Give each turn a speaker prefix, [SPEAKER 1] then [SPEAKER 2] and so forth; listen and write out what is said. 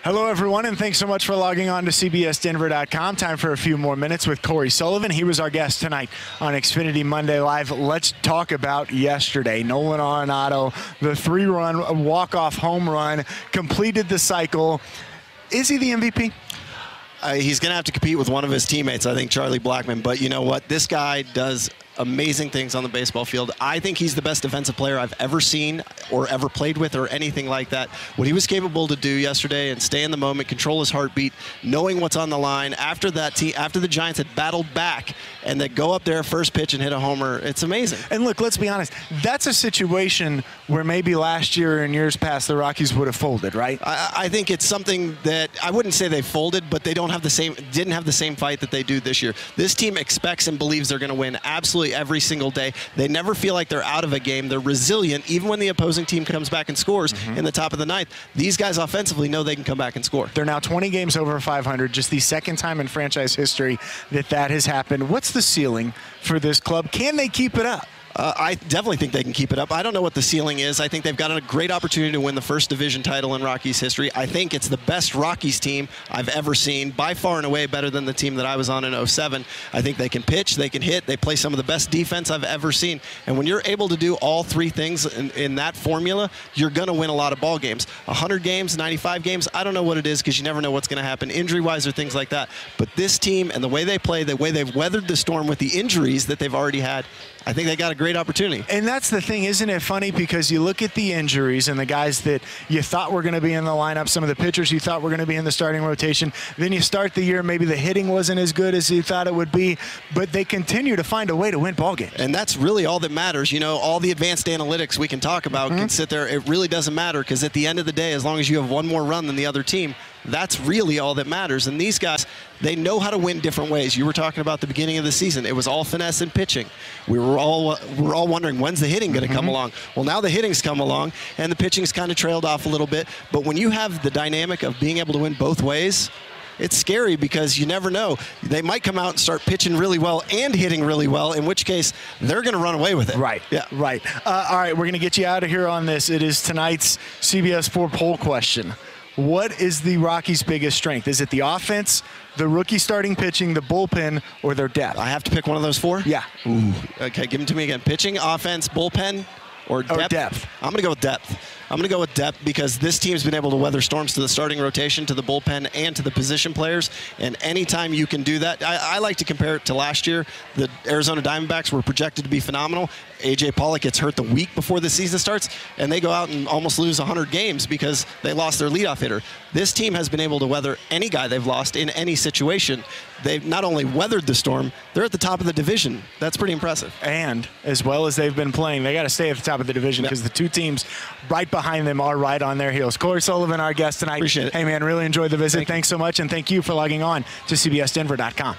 [SPEAKER 1] Hello, everyone, and thanks so much for logging on to CBSDenver.com. Time for a few more minutes with Cory Sullivan. He was our guest tonight on Xfinity Monday Live. Let's talk about yesterday. Nolan Arenado, the 3-run walk-off home run, completed the cycle. Is he the MVP?
[SPEAKER 2] He's going to have to compete with one of his teammates, I think, Charlie Blackmon. But you know what? This guy does amazing things on the baseball field. I think he's the best defensive player I've ever seen or ever played with or anything like that. What he was capable to do yesterday and stay in the moment, control his heartbeat, knowing what's on the line after the Giants had battled back and then go up there first pitch and hit a homer, it's amazing.
[SPEAKER 1] And look, let's be honest, that's a situation where maybe last year and years past the Rockies would have folded, right?
[SPEAKER 2] I think it's something that I wouldn't say they folded, but they didn't have the same fight that they do this year. This team expects and believes they're going to win absolutely every single day. They never feel like they're out of a game. They're resilient, even when the opposing team comes back and scores in the top of the ninth. These guys offensively know they can come back and score.
[SPEAKER 1] They're now 20 games over 500, just the second time in franchise history that has happened. What's the ceiling for this club? Can they keep it up?
[SPEAKER 2] I definitely think they can keep it up. I don't know what the ceiling is. I think they've got a great opportunity to win the first division title in Rockies history. I think it's the best Rockies team I've ever seen, by far and away better than the team that I was on in 07. I think they can pitch, they can hit, they play some of the best defense I've ever seen. And when you're able to do all three things in that formula, you're going to win a lot of ball games. 100 games, 95 games, I don't know what it is because you never know what's going to happen injury-wise or things like that. But this team and the way they play, the way they've weathered the storm with the injuries that they've already had, I think they got a great opportunity.
[SPEAKER 1] And that's the thing, isn't it funny? Because you look at the injuries and the guys that you thought were going to be in the lineup, some of the pitchers you thought were going to be in the starting rotation. Then you start the year, maybe the hitting wasn't as good as you thought it would be, but they continue to find a way to win ball games.
[SPEAKER 2] And that's really all that matters. You know, all the advanced analytics we can talk about can sit there. It really doesn't matter because at the end of the day, as long as you have one more run than the other team, that's really all that matters. And these guys, they know how to win different ways. You were talking about the beginning of the season. It was all finesse and pitching. We're all wondering, when's the hitting going to come along? Well, now the hitting's come along, and the pitching's kind of trailed off a little bit. But when you have the dynamic of being able to win both ways, it's scary because you never know. They might come out and start pitching really well and hitting really well, in which case they're going to run away with it.
[SPEAKER 1] Right.
[SPEAKER 2] Yeah.
[SPEAKER 1] Right. All right, we're going to get you out of here on this. It is tonight's CBS 4 poll question. What is the Rockies' biggest strength? Is it the offense, the rookie starting pitching, the bullpen, or their depth?
[SPEAKER 2] I have to pick one of those four?
[SPEAKER 1] Yeah.
[SPEAKER 2] Ooh. Okay, give them to me again. Pitching, offense, bullpen, or depth?
[SPEAKER 1] Or depth.
[SPEAKER 2] I'm going to go with depth. I'm going to go with depth because this team's been able to weather storms to the starting rotation, to the bullpen, and to the position players. And anytime you can do that, I like to compare it to last year. The Arizona Diamondbacks were projected to be phenomenal. A.J. Pollock gets hurt the week before the season starts, and they go out and almost lose 100 games because they lost their leadoff hitter. This team has been able to weather any guy they've lost in any situation. They've not only weathered the storm, they're at the top of the division. That's pretty impressive.
[SPEAKER 1] And as well as they've been playing, they got to stay at the top of the division because the two teams right behind them are right on their heels. Cory Sullivan, our guest tonight.
[SPEAKER 2] Appreciate it.
[SPEAKER 1] Hey, man, really enjoyed the visit. Thanks so much, and thank you for logging on to CBSDenver.com.